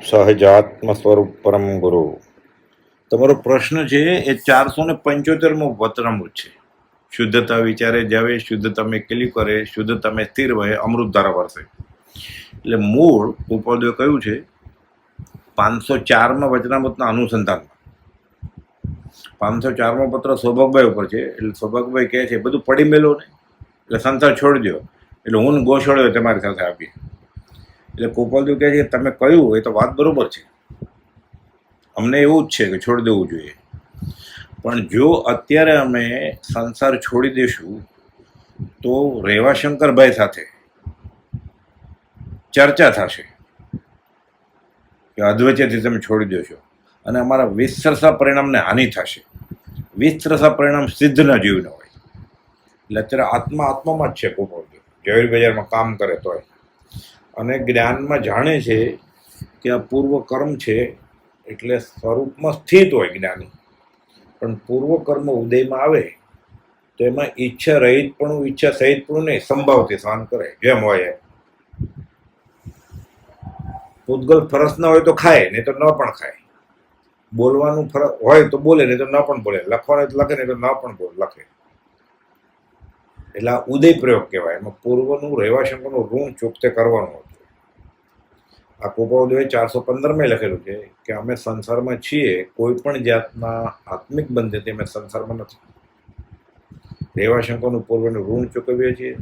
સહજાત્મ સ્વરૂપ પરમ ગુરુ. તમારો પ્રશ્ન છે એ 475મો વચનામૃત છે. શુદ્ધતા વિચારે જાવે, શુદ્ધતા મેં કેલી કરે, શુદ્ધતા મેં સ્થિર વહે, અમૃત ધારા વરસે. એટલે મૂળ ઉપદેવ કયું છે 504માં વચનામૃતના અનુસંધાનમાં. 504મો પત્ર સૌભાગભાઈ ઉપર છે. એટલે સૌભાગભાઈ કહે છે બધું પડી મેલો ને, એટલે સંસાર છોડી દો, એટલે હું ગોસળ્યો તમારી સાથે આપી. એટલે ગોપાલદેવ કહે છે તમે કહ્યું એ તો વાત બરોબર છે, અમને એવું જ છે કે છોડી દેવું જોઈએ, પણ જો અત્યારે અમે સંસાર છોડી દઈશું તો રેવાશંકરભાઈ સાથે ચર્ચા થશે કે અદ્વૈતથી તમે છોડી દેશો અને અમારા વિસ્તરસા પરિણામને હાનિ થશે. વિસ્તરસા પરિણામ સિદ્ધના જીવ ન હોય. એટલે અત્યારે આત્મા આત્મામાં જ છે ગોપાલદેવ, ઝવેરી બજારમાં કામ કરે તોય, અને જ્ઞાનમાં જાણે છે કે આ પૂર્વ કર્મ છે, એટલે સ્વરૂપમાં સ્થિત હોય જ્ઞાની, પણ પૂર્વ કર્મ ઉદયમાં આવે તો એમાં ઈચ્છા રહિતપણું, ઈચ્છા સહિતપણું નહીં, સંભાવથી સહન કરે જેમ હોય એમ. પૂતગલ ફરસ ના હોય તો ખાય, નહીં તો ન પણ ખાય. બોલવાનું ફરક હોય તો બોલે, નહીં તો ન પણ બોલે. લખવાનું તો લખે, નહીં તો ન પણ લખે. એટલે આ ઉદય પ્રયોગ કહેવાય. એમાં પૂર્વનું રેવાશંકરનું ઋણ ચૂકતે કરવાનું હતું. આ ગોપાલદેવે 415માં લખેલું છે કે અમે સંસારમાં છીએ, કોઈ પણ જાતના આત્મિક બંધનથી અમે સંસારમાં નથી. રેવાશંકરનું પૂર્વનું ઋણ ચૂકવીએ છીએ,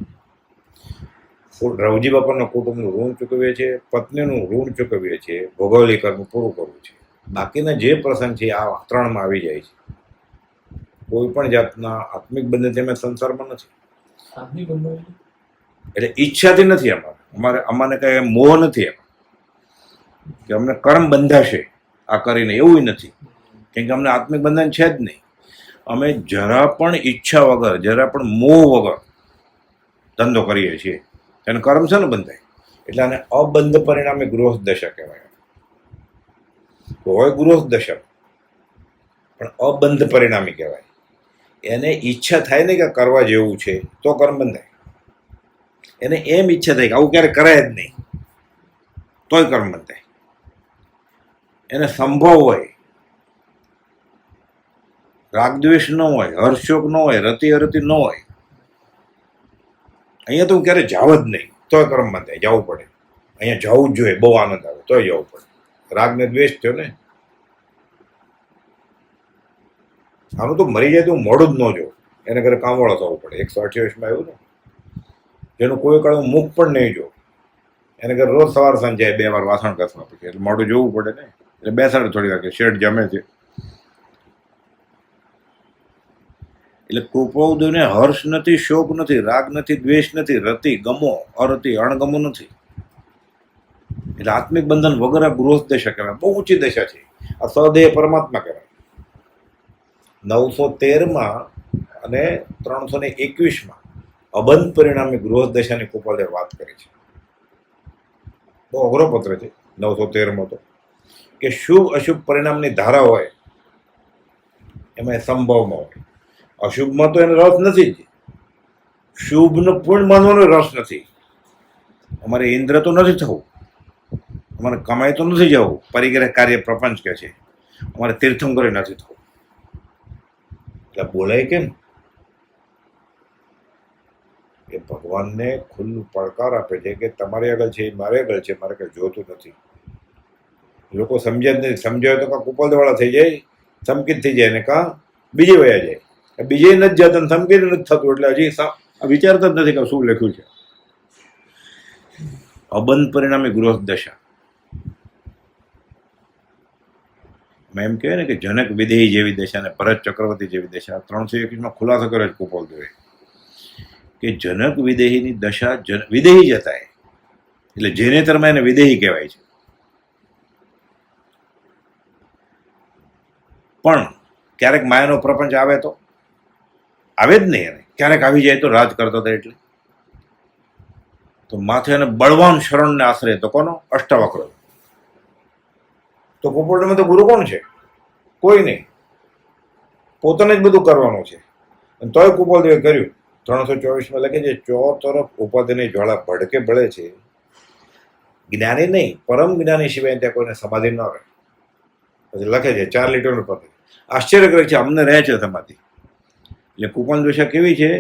રવજી બાપાના કુટુંબનું ઋણ ચૂકવીએ છીએ, પત્નીનું ઋણ ચૂકવીએ છીએ, ભોગવલી કર્મ પૂરું કરવું છે. બાકીના જે પ્રસંગ છે આ 3માં આવી જાય છે. કોઈ પણ જાતના આત્મિક બંધનથી અમે સંસારમાં નથી. એટલે ઈચ્છાથી નથી. અમારે કઈ મોહ નથી એમ કે અમને કર્મ બંધાશે આ કરીને, એવું નથી. કેમ કે અમને આત્મિક બંધન છે જ નહીં. અમે જરા પણ ઈચ્છા વગર, જરા પણ મોહ વગર ધંધો કરીએ છીએ, એને કર્મ છે ને બંધાય. એટલે આને અબંધ પરિણામે ગૃહસ્થ દશા કહેવાય. હોય ગૃહસ્થ દશા પણ અબંધ પરિણામી કહેવાય. એને ઈચ્છા થાય ને કે કરવા જેવું છે તો કર્મ બંધાય. એને એમ ઈચ્છા થાય કે આવું ક્યારે કરાય જ નહીં તોય કર્મ બંધાય. એને સંભવ હોય, રાગદ્વેષ ન હોય, હર્ષોક ન હોય, રતિ અરતિ ન હોય, અહીંયા તો હું ક્યારે જાવ જ નહીં તોય કર્મ બંધાય. જવું પડે, અહીંયા જવું જ જોઈએ, બહુ આનંદ આવે તોય જવું પડે. રાગ ને દ્વેષ થયો ને, આનું તો મરી જાય તો હું મોડું જ ન જોઉં, એને ઘરે કામવાળો થવું પડે. 128માં આવ્યું ને, જેનું કોઈ કાળ હું મુખ પણ નહીં જોઉં, એને ઘરે રોજ સવાર સાંજ જાય 2 વાર વાસણ ઘસવા પછી, એટલે મોડું જોવું પડે ને. એટલે બેસાડે થોડી વાર કે શેઠ જમે છે. એટલે કૃપાઉદયને હર્ષ નથી, શોક નથી, રાગ નથી, દ્વેષ નથી, રતિ ગમો, અરતિ અણગમો નથી. એટલે આત્મિક બંધન વગર આ ગૃહસ્થ દશા કહેવાય. બહુ ઊંચી દશા છે. આ સદેહ પરમાત્મા કહેવાય. 913માં અને 321માં અબંધ પરિણામે ગૃહસ્થ દશાની ગોપાલદેવ વાત કરી છે. બહુ અઘરો પત્ર છે 913માં તો, કે શુભ અશુભ પરિણામની ધારા હોય એમાં સંભવમાં હોય. અશુભમાં તો એને રસ નથી જ. શુભનો પૂર્ણ માનવાનો રસ નથી. અમારે ઇન્દ્ર તો નથી થવું, અમારે કમાઈ તો નથી જવું, પરિગ્રહ કાર્ય પ્રપંચ કે છે, અમારે તીર્થંકરે નથી થવું. એટલે બોલાય કેમ? એ ભગવાનને ખુલ્લું પડકાર આપે છે કે તમારી આગળ છે, મારે આગળ છે, મારે કઈ જોતું નથી. લોકો સમજ્યા જ નથી. સમજાય તો કાં કુપલવાળા થઈ જાય, ધમકીત થઈ જાય, ને કાં બીજે વયા જાય. બીજે નથી જતા, ધમકીત નથી થતું, એટલે હજી વિચારતા જ નથી કે શું લખ્યું છે. અબંધ પરિણામે ગૃહસ્થ દશા. મેં એમ કહે ને કે જનક વિદેહી જેવી દશા ને ભરત ચક્રવર્તી જેવી દશા 321માં ખુલાસો કરે છે ગોપાલદેવે કે જનક વિદેહીની દશા વિદેહી જતા, એટલે જેનેતરમાં એને વિદેહી કહેવાય છે. પણ ક્યારેક માયાનો પ્રપંચ આવે તો આવે જ નહીં. એને ક્યારેક આવી જાય તો રાજ કરતો હતા, એટલે તો માથે એને બળવાન શરણને આશરે તો કોનો? અષ્ટાવક્ર. તો ગોપાલદેવમાં તો ગુરુ કોણ છે? કોઈ નહીં. પોતાને જ બધું કરવાનું છે. અને તોય ગોપાલદેવે કર્યું. 324માં લખે છે, 4 તરફ ઉપાધિની જ્વાળા ભડકે બળે છે, જ્ઞાની નહીં, પરમ જ્ઞાની સિવાય ત્યાં કોઈને સમાધિ ન રહે. પછી લખે છે 4 લીટરનું પત્ર. આશ્ચર્ય કરે છે, અમને રહે છે સમાધિ. એટલે કુપન દોષા કેવી છે?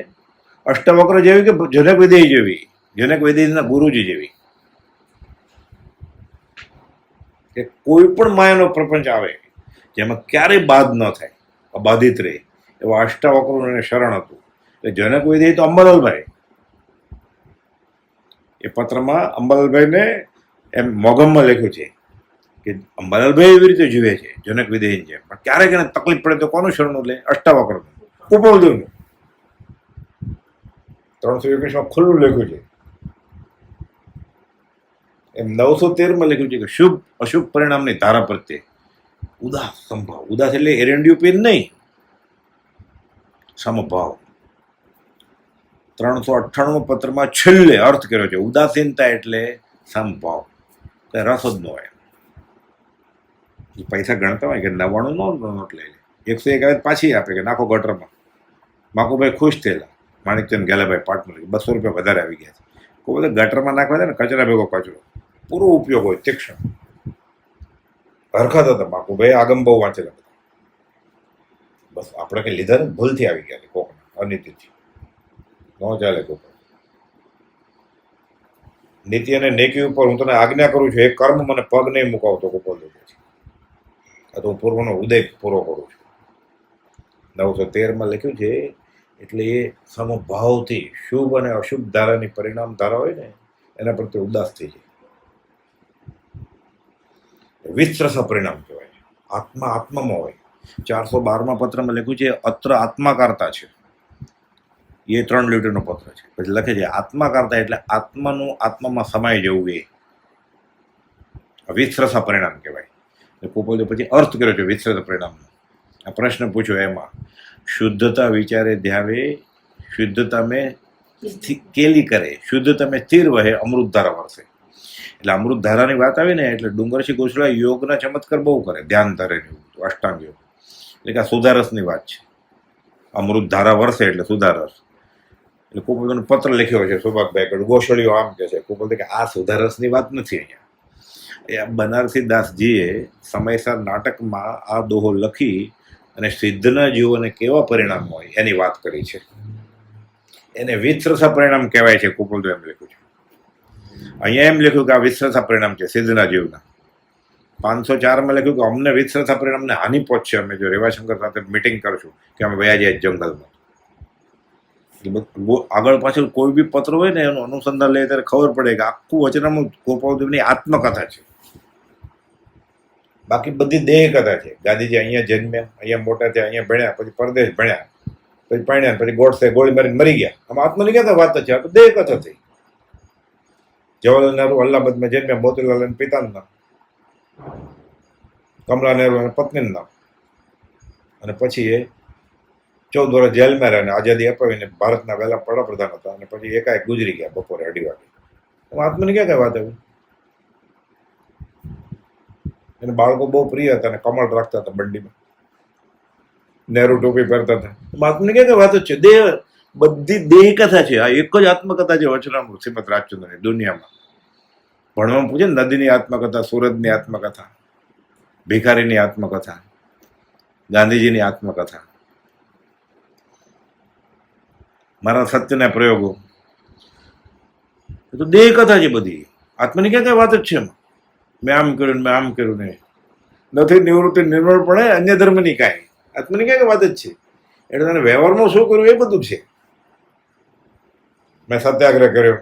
અષ્ટવક્ર જેવી કે જનક વિદેહી જેવી, જનક વિદેહીના ગુરુજી જેવી. કે કોઈ પણ માયાનો પ્રપંચ આવે જેમાં ક્યારેય બાદ ન થાય, અબાધિત રહે, એવા અષ્ટાવક્રોનું એને શરણ હતું. એટલે જનક વિદેહી તો અંબાલાલભાઈ, એ પત્રમાં અંબાલાલભાઈને એમ મોગમમાં લખ્યું છે કે અંબાલાલભાઈ એવી રીતે જીવે છે જનક વિદેહી છે, પણ ક્યારેક એને તકલીફ પડે તો કોનું શરણું લે? અષ્ટાવક્રનું, કુપોલદેવનું. 321 ખુલ્લું લખ્યું છે. એમ 913 લખ્યું છે કે શુભ અશુભ પરિણામની ધારા પ્રત્યે ઉદાસ સંભાવ. ઉદાસ એટલે એરંડિયું પીન નહીં, સમભાવ. 398 પત્રમાં છેલ્લે અર્થ કર્યો છે ઉદાસીનતા એટલે સમભાવ, કઈ રસ જ ન હોય. પૈસા ગણતા હોય કે 99 નોટ લઈ લે, 101 આવે પાછી આપે કે નાખો ગટરમાં. માકુભાઈ ખુશ થયેલા, માણિકચંદ ગેલાભાઈ પાર્ટનર, 200 રૂપિયા વધારે આવી ગયા છે. કોઈ બધા ગટરમાં નાખવા દે ને, કચરા ભેગો કચરો, પૂરો ઉપયોગ હોય તીક્ષ્ણ. હરખત હતા માકુભાઈ, આગમ બહુ વાંચેલા. બસ આપણે કઈ લીધા ને, ભૂલથી આવી ગયા કોકના, અનિતિથી ન ચાલે. કોક નીતિ અને નેકી ઉપર હું તને આજ્ઞા કરું છું, એ કર્મ મને પગ નહીં મુકાવતો ગોપાલ દે છે. આ તો હું પૂર્વનો ઉદય પૂરો કરું છું. 913 લખ્યું છે. એટલે એ સમભાવથી શુભ અને અશુભ ધારાની પરિણામ ધારા હોય ને, એના પ્રત્યે ઉદાસ થઈ જાય. વિસ્તરસ પરિણામ કહેવાય. આત્મા આત્મામાં હોય. 412 પત્રમાં લખ્યું છે અત્ર આત્માકારતા છે. એ 3 લીટરનો પત્ર છે. પછી લખે છે આત્માકારતા એટલે આત્માનું આત્મામાં સમાઈ જવું. એ વિસ્તરસ પરિણામ કહેવાય. કુપોલે પછી અર્થ કર્યો છે વિસ્તૃત પરિણામનો. આ પ્રશ્ન પૂછ્યો એમાં, શુદ્ધતા વિચારે ધ્યાવે, શુદ્ધતા મેં કેલી કરે, શુદ્ધતા મેં સ્થિર વહે, અમૃત ધારા વરસે. એટલે અમૃત ધારાની વાત આવી ને, એટલે ડુંગરસિંહ ગોસ્વામી યોગના ચમત્કાર બહુ કરે, ધ્યાન ધરે, અષ્ટાંગ યોગ. એટલે કે આ સુધારસની વાત છે. અમૃત ધારા વરસે એટલે સુધારસ. એટલે કુપોલનો પત્ર લખ્યો છે સૌભાગભાઈ, ગોસળીઓ આમ કે છે. કુપોલ કે આ સુધારસની વાત નથી અહીંયા. એ બનારસી દાસજીએ સમયસર નાટકમાં આ દોહો લખી અને સિદ્ધના જીવોને કેવા પરિણામ હોય એની વાત કરી છે. એને વિસ્તરસા પરિણામ કહેવાય છે. કુપોલ એમ લખ્યું છે. અહીંયા એમ લખ્યું કે આ વિસ્તરસા પરિણામ છે સિદ્ધના જીવના. 504 લખ્યું કે અમને વિસ્તરસા પરિણામને હાનિ પહોંચશે, અમે જો રેવાશંકર સાથે મિટિંગ કરશું કે અમે વયા જાય જંગલમાં. આગળ પાછળ કોઈ બી પત્ર હોય ને એનું અનુસંધાન લે ત્યારે ખબર પડે કે આખું વચનામૃત ગોપાલદેવની આત્મકથા છે. બાકી બધી દેહ કથા છે. ગાંધીજી અહીંયા જન્મ્યા, અહીંયા મોટા થયા, અહીંયા ભણ્યા, પછી પરદેશ ભણ્યા, પછી પરણ્યા, પછી ગોડસે ગોળી મારીને મરી ગયા. આમાં આત્માની ક્યાં વાત છે? આ તો દેહ કથા થઈ. જવાહરલાલ નહેરુ અલ્હાબાદમાં જન્મ્યા, મોતીલાલ અને પિતાનું નામ, કમલા નહેરુ અને પત્નીનું નામ, અને પછી એ 14 વર્ષ જેલમાં રહ્યા અને આઝાદી અપાવીને ભારતના વહેલા વડાપ્રધાન હતા, અને પછી એકાએક ગુજરી ગયા બપોરે 2:30 વાગે. આત્માની ક્યાં કઈ વાત આવી? એને બાળકો બહુ પ્રિય હતા અને કમળ રાખતા હતા બંડીમાં, નહેરુ ટોપી પહેરતા હતા. આત્માની ક્યાં કઈ વાત જ છે? દેહ, બધી દેહ કથા છે. આ એક જ આત્મકથા છે વચનામૃત શ્રીમદ રાજચંદ્રની દુનિયામાં. ભણવામાં પૂછે ને, નદીની આત્મકથા, સુરજની આત્મકથા, ભિખારીની આત્મકથા, ગાંધીજીની આત્મકથા, મારા સત્યના પ્રયોગો, એ તો દેહ કથા છે બધી. આત્માની ક્યાં કઈ વાત જ છે એમાં? મેં આમ કર્યું, મેં આમ કર્યું નહીં, નથી નિવૃત્તિ નિર્મળપણે અન્ય ધર્મની કાંઈ. આત્માની ક્યાં કઈ વાત જ છે? એટલે તને વ્યવહારમાં શું કર્યું એ બધું છે. મેં સત્યાગ્રહ કર્યો,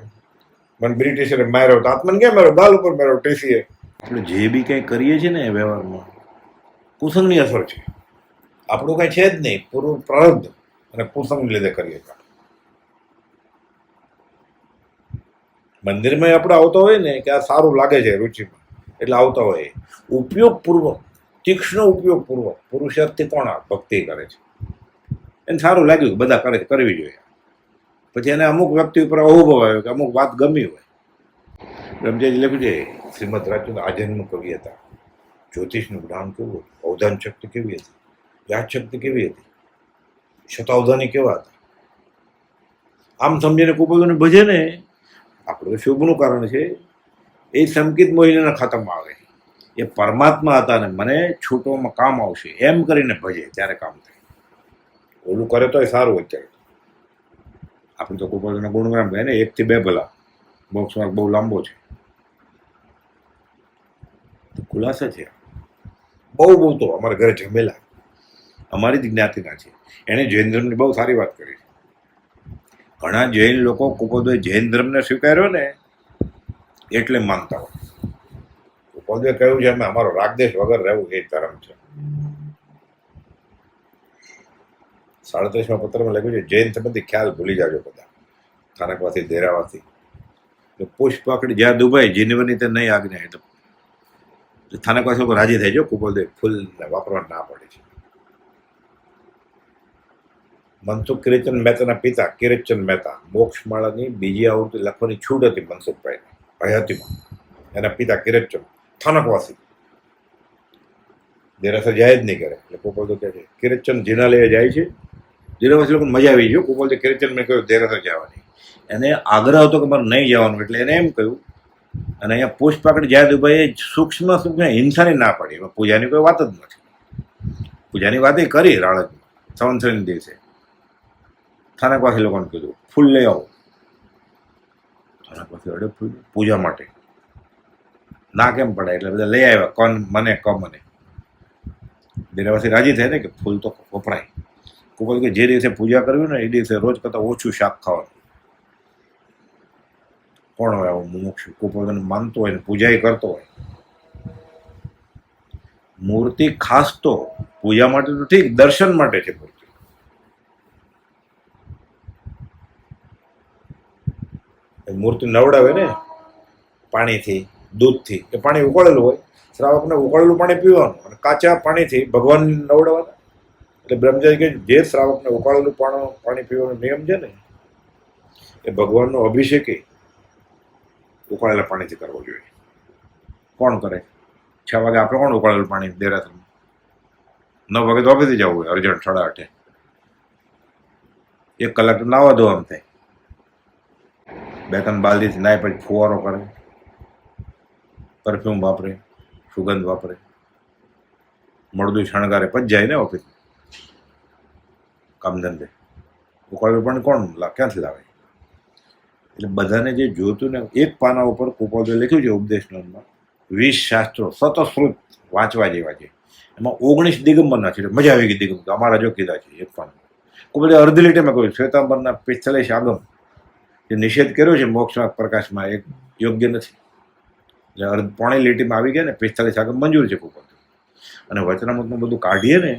મને બ્રિટિશરે માર્યો, તો આત્માને ક્યાં માર્યો? ગાલ ઉપર માર્યો ટીસીએ. આપણે જે બી કંઈ કરીએ છીએ ને વ્યવહારમાં, કુસંગની અસર છે. આપણું કાંઈ છે જ નહીં, પૂરું પ્રારબ્ધ અને કુસંગ લીધે કરીએ. મંદિરમાં આપણે આવતા હોય ને કે આ સારું લાગે છે રુચિમાં, એટલે આવતા હોય. ઉપયોગપૂર્વક, તીક્ષ્ણ ઉપયોગપૂર્વક પુરુષાર્થથી કોણ ભક્તિ કરે છે? એને સારું લાગ્યું, બધા કરે, કરવી જોઈએ. પછી એને અમુક વ્યક્તિ ઉપર અનુભવ આવ્યો કે અમુક વાત ગમી હોય. રમજાજી લખ્યું છે શ્રીમદ રાજચંદ્ર આજન્મ કવિ હતા. જ્યોતિષનું જ્ઞાન કેવું હતું, અવધાન શક્તિ કેવી હતી, યાદ શક્તિ કેવી હતી, શતાવધાની કેવા હતા. આમ સમજીને કુપોલને ભજે ને, આપણે તો શુભનું કારણ છે. એ સંકિત મોહિનીના ખાતામાં આવે. એ પરમાત્મા હતા ને મને છૂટોમાં કામ આવશે એમ કરીને ભજે ત્યારે કામ થાય. ઓલું કરે તોય સારું. અત્યારે આપણે તો ગોપાલના ગુણગાન ગાય ને 1 થી 2 ભલા, મોક્ષ માર્ગ બહુ લાંબો છે. તો ખુલાસા છે બહુ તો અમારા ઘરે જમેલા અમારી જ જ્ઞાતિના છે. એણે જૈન ધર્મની બહુ સારી વાત કરી. ઘણા જૈન લોકો કુપોદે જૈન ધર્મને સ્વીકાર્યો ને એટલે માનતા હોય. કુપોદે કહ્યું છે અમે અમારો રાગદેશ વગર રહેવું એ ધર્મ છે. 37માં પત્રમાં લખ્યું છે જૈન સંબંધી ખ્યાલ ભૂલી જાજો બધા, સ્થાનકવાસી દેરાવાસી. પુષ્પ પકડી જ્યાં દુભાઈ જીનવની તે નહીં આજ્ઞા. એટલે સ્થાનકવાસી લોકો રાજી થઈ જો કુપોદે ફૂલ વાપરવા ના પડે છે. મનસુખ કિરીટચંદ મહેતાના પિતા કિરીટચંદ મહેતા મોક્ષમાળાની બીજી આવૃત્તિ લખવાની છૂટ હતી મનસુખભાઈને હયાતીમાં. એના પિતા કિરીટચંદ સ્થાનકવાસી, દેરાસર જાય જ નહીં કરે. એટલે કુપોદે કહે છે કિરીટચંદ જીનાલય જાય છે. દેરાવાસી લોકોને મજા આવી ગયો. કુપોદે કિરીટચંદ મેં કહ્યું દેરાસર જવાની. એને આગ્રહ હતો કે મારે નહીં જવાનું. એટલે એને એમ કહ્યું. અને અહીંયા પુષ્પ પાકડી જાય દુભાઈએ સૂક્ષ્મ હિંસાની ના પાડી. એમાં પૂજાની કોઈ વાત જ નથી. પૂજાની વાત એ કરી રાળજમાં સંવત્સરીના દિવસે. સ્થાનકવાસી લોકોને કીધું ફૂલ લઈ આવો. સ્થાનકવાસી અડે ફૂલ પૂજા માટે ના કેમ પડે એટલે બધા લઈ આવ્યા. કોણ મને ક મને. દેરાવાસી રાજી થાય ને કે ફૂલ તો વપરાય. કુપોદ કે જે દિવસે પૂજા કરવી ને એ દિવસે રોજ કરતાં ઓછું શાક ખાવાનું. કોણ હોય આવું મુમુક્ષુ? કુપોદને માનતો હોય ને પૂજા કરતો હોય. મૂર્તિ ખાસ તો પૂજા માટે તો ઠીક, દર્શન માટે છે મૂર્તિ. મૂર્તિ નવડાવે ને પાણીથી દૂધથી, એ પાણી ઉકળેલું હોય. શ્રાવકને ઉકળેલું પાણી પીવાનું અને કાચા પાણીથી ભગવાન નવડાવવાના. એટલે બ્રહ્મચારી કે જે શ્રાવકને ઉકાળેલું પાણી પીવાનો નિયમ છે ને એ ભગવાનનો અભિષેક ઉકાળેલા પાણીથી કરવો જોઈએ. કોણ કરે? 6 વાગે આપણે કોણ ઉકાળેલું પાણી દેરાસરમાં? 9 વાગે તો ઓફિસે જવું હોય અર્જન્ટ 8:30. 1 કલાક તો નાવા ધોવામાં થાય. 2-3 બાલદીથી નાય પછી ફુવારો કરે, પરફ્યુમ વાપરે, સુગંધ વાપરે, મળદું શણગારે, પછી જાય ને ઓફિસ કામ ધંધે. ઉકાળેલું પાણી કોણ ક્યાંથી લાવે? એટલે બધાને જે જોતું ને એક પાના ઉપર કુપોદે લખ્યું છે ઉપદેશમાં 20 શાસ્ત્રો સતશ્રુત વાંચવા જેવા છે. એમાં 19 દિગંબરના છે. એટલે મજા આવી ગઈ દિગંબર. અમારા જો કીધા છે એક પાના. કુપોદે અર્ધ લીટીમાં કહ્યું શ્વેતાંબરના 45 આગમ જે નિષેધ કર્યો છે મોક્ષ પ્રકાશમાં એ યોગ્ય નથી. એટલે પોણી લીટીમાં આવી ગયા ને 45 આગમ મંજૂર છે કુપોદે. અને વચનામૃતમાં બધું કાઢીએ ને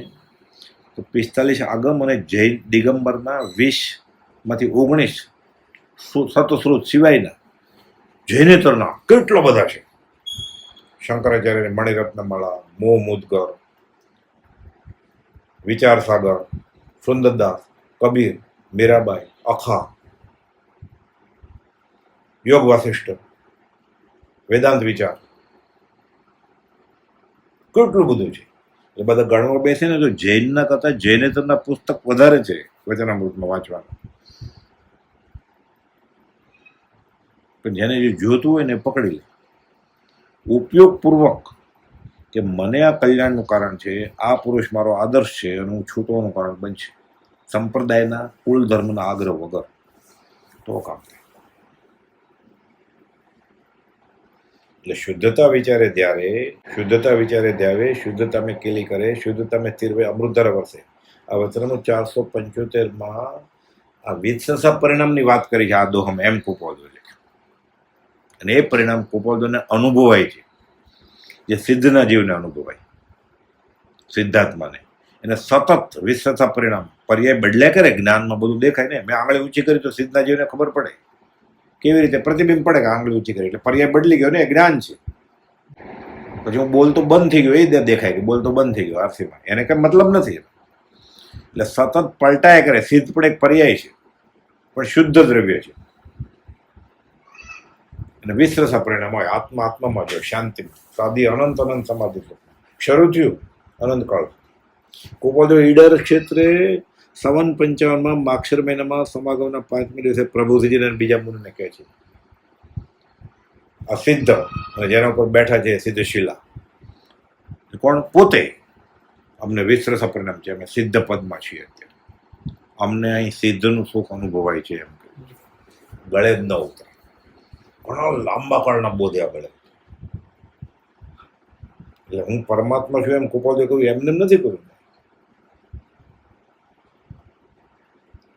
તો 45 આગમ અને જૈન દિગંબરના 20માંથી 19 સતશ્રુત સિવાયના જૈનેતરના કેટલા બધા છે. શંકરાચાર્યની મણિરત્નમાળા, મોહ મુદ્ગર, વિચાર સાગર, સુંદરદાસ, કબીર, મીરાબાઈ, અખા, યોગ વાસિષ્ઠ, વેદાંત વિચાર, કેટલું બધું છે. એ બધા ગણવા બેસે ને તો જૈનના કરતાં જૈનેતરના પુસ્તક વધારે છે વચનામૃતમાં વાંચવાનું. પણ જેને જે જોતું હોય ને એ પકડી લે ઉપયોગપૂર્વક કે મને આ કલ્યાણનું કારણ છે, આ પુરુષ મારો આદર્શ છે અને હું છૂટવાનું કારણ બનશે. સંપ્રદાયના કુલ ધર્મના આગ્રહ વગર તો કામ થાય. એટલે શુદ્ધતા વિચારે ત્યારે શુદ્ધતા મેં કેલી કરે, શુદ્ધતા મેં તીરવે અમૃતધારા વરસે. આ વચનામૃત 475માં આ વિત્સસા પરિણામની વાત કરી છે. આ દોહમ એમ કુપોદે છે. અને એ પરિણામ કુપોદને અનુભવાય છે, જે સિદ્ધના જીવને અનુભવાય, સિદ્ધાત્માને. એને સતત વિત્સસા પરિણામ પર્યાય બદલ્યા કરે. જ્ઞાનમાં બધું દેખાય ને. મેં આંગળી ઊંચી કરી તો સિદ્ધના જીવને ખબર પડે. કેવી રીતે પ્રતિબિંબ પડે કે આંગળી ઊંચી કરી એટલે પર્યાય બદલી ગયો ને, એ જ્ઞાન છે. પછી હું બોલતો બંધ થઈ ગયો એ દેખાય કે બોલતો બંધ થઈ ગયો આરસીમાં, એને કંઈ મતલબ નથી. એટલે સતત પલટાય કરે. સિદ્ધ પણ એક પર્યાય છે, પણ શુદ્ધ દ્રવ્ય છે. અને વિશ્રસા પરિણામ હોય આત્મામાં જો શાંતિમાં સાદી અનંત સમાધિ શરૂ થયું અનંતકાળ. કુપોદે ઈડર ક્ષેત્રે 55 માક્ષર મહિનામાં સમાગમના 5મી દિવસે પ્રભુજીને બીજા મુનિને કહે છે આ સિદ્ધ અને જેના ઉપર બેઠા છે સિદ્ધ શિલા, કોણ? પોતે. અમને વિસ્તૃત પરિણામ છે, અમે સિદ્ધ પદમાં છીએ અત્યારે. અમને અહીં સિદ્ધનું સુખ અનુભવાય છે એમ કે ગળે જ ન ઉતરે. ઘણા લાંબા કાળના બોધ્યા ગળે. એટલે હું પરમાત્મા છું એમ કુપોદે કહ્યું એમને નથી કહ્યું.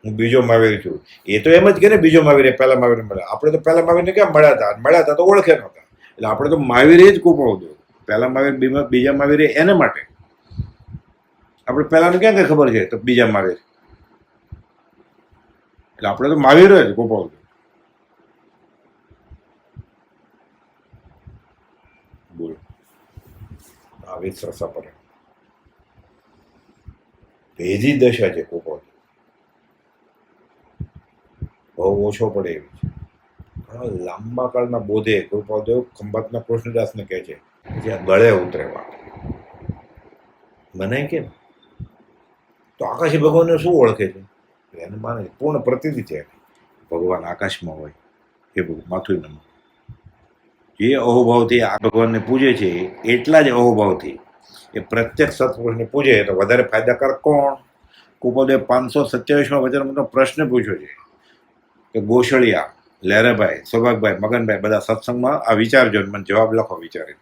હું બીજો મહાવીર છું. એ તો એમ જ કે ને બીજો મહાવીર પહેલા મહાવીર મળ્યા. આપણે તો પહેલા મહાવીરને કેમ મળ્યા હતા તો ઓળખે નહોતા. એટલે આપણે તો મહાવીર જ કુપોદો. પહેલા મહાવીર બીજા મહાવીર એને માટે. આપણે પહેલાને ક્યાં કઈ ખબર છે તો બીજા મહાવીર. એટલે આપણે તો મહાવીર જ કુપોદો. બોલો. આવી સરસા પર ભેદી દશા છે કુપોદો. બહુ ઓછો પડે એવી છે. ઘણા લાંબા કાળના બોધે કૃપાદેવ ખંભાતના કૃષ્ણદાસને કહે છે જ્યાં ગળે ઉતરે વાત. મને કેમ તો આકાશી ભગવાનને શું ઓળખે છે? એને માને પૂર્ણ પ્રતીતિ છે ભગવાન આકાશમાં હોય એ બધું માથું નમો. જે અહોભાવથી આ ભગવાનને પૂજે છે એટલા જ અહોભાવથી એ પ્રત્યક્ષ સત્પુરુષને પૂજે તો વધારે ફાયદાકારક કોણ? કુપોદેવ 527માં વચનમાં પ્રશ્ન પૂછ્યો છે કે ગોશળિયા, લહેરાભાઈ, સૌભાગભાઈ, મગનભાઈ બધા સત્સંગમાં આ વિચારજો, મને જવાબ લખો વિચારે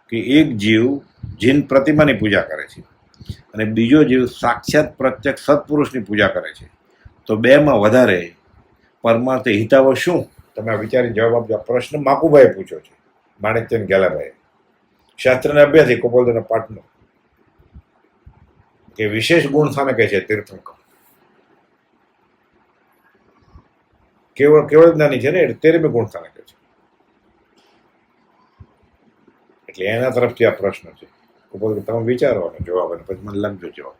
કે એક જીવ જીન પ્રતિમાની પૂજા કરે છે અને બીજો જીવ સાક્ષાત પ્રત્યક્ષ સત્પુરુષની પૂજા કરે છે, તો બેમાં વધારે પરમાર્થે હિતાવ શું? તમે આ વિચારી જવાબ આપજો. આ પ્રશ્ન માકુભાઈએ પૂછ્યો છે, માણેકચંદ ગેલાભાઈ, શાસ્ત્રના અભ્યાસી, કુપોદના પાર્ટનર. કે વિશેષ ગુણ સામે કહે છે તીર્થંકર. કેવળ જ્ઞાની છે ને એટલે 13મી ગુણ સ્થાને કહે છે. એટલે એના તરફથી આ પ્રશ્ન છે. તમે વિચારો અને જવાબ અને પછી મને લખજો જવાબ.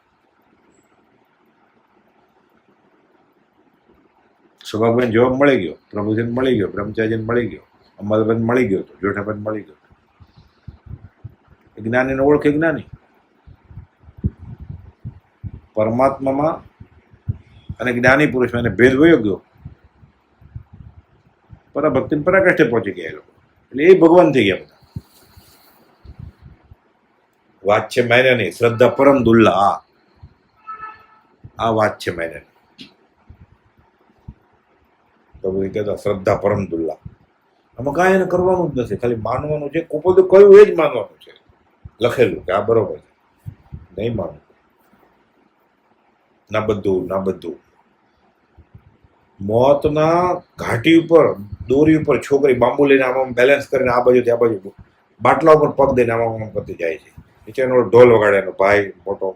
સૌભાગભાઈ જવાબ મળી ગયો, પ્રભુજીને મળી ગયો, બ્રહ્મચારીને મળી ગયો, અમલબેન મળી ગયો, જોઠાભાઈ મળી ગયો. જ્ઞાનીને ઓળખે જ્ઞાની પરમાત્મામાં અને જ્ઞાની પુરુષમાં એને ભેદ વયો ગયો. પરાભક્તિ પરાકાષ્ઠે પહોંચી ગયા એ લોકો. એટલે એ ભગવાન થઈ ગયા બધા. વાત છે માયરાની, શ્રદ્ધા પરમ દુલ્લા. આ વાત છે માયરાની. તો બધું કહેતા શ્રદ્ધા પરમ દુલ્લા. આમાં કાંઈ એને કરવાનું જ નથી, ખાલી માનવાનું છે. કુપોદે કયું એ જ માનવાનું છે. લખેલું કે આ બરોબર છે, નહીં માનવું. ના બધું મોતના ઘાટી ઉપર, દોરી ઉપર છોકરી બાંબુ લઈને આમાં બેલેન્સ કરીને આ બાજુથી આ બાજુ બાટલા ઉપર પગ દઈને આમાં કરતી જાય છે. નીચેનો ઢોલ વગાડે એનો ભાઈ મોટો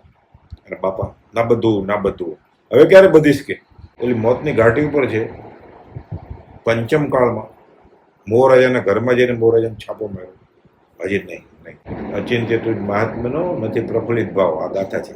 અને બાપા. ના બધું હવે ક્યારે બધીશ કે ઓલી મોતની ઘાટી ઉપર છે પંચમ કાળમાં મોરાજાના ઘરમાં જઈને મોરાજાને છાપો માર્યો. હજી નહીં. અચિંત્ય તું મહાત્માનો નથી પ્રફુલ્લિત ભાવ. આ ગાથા છે.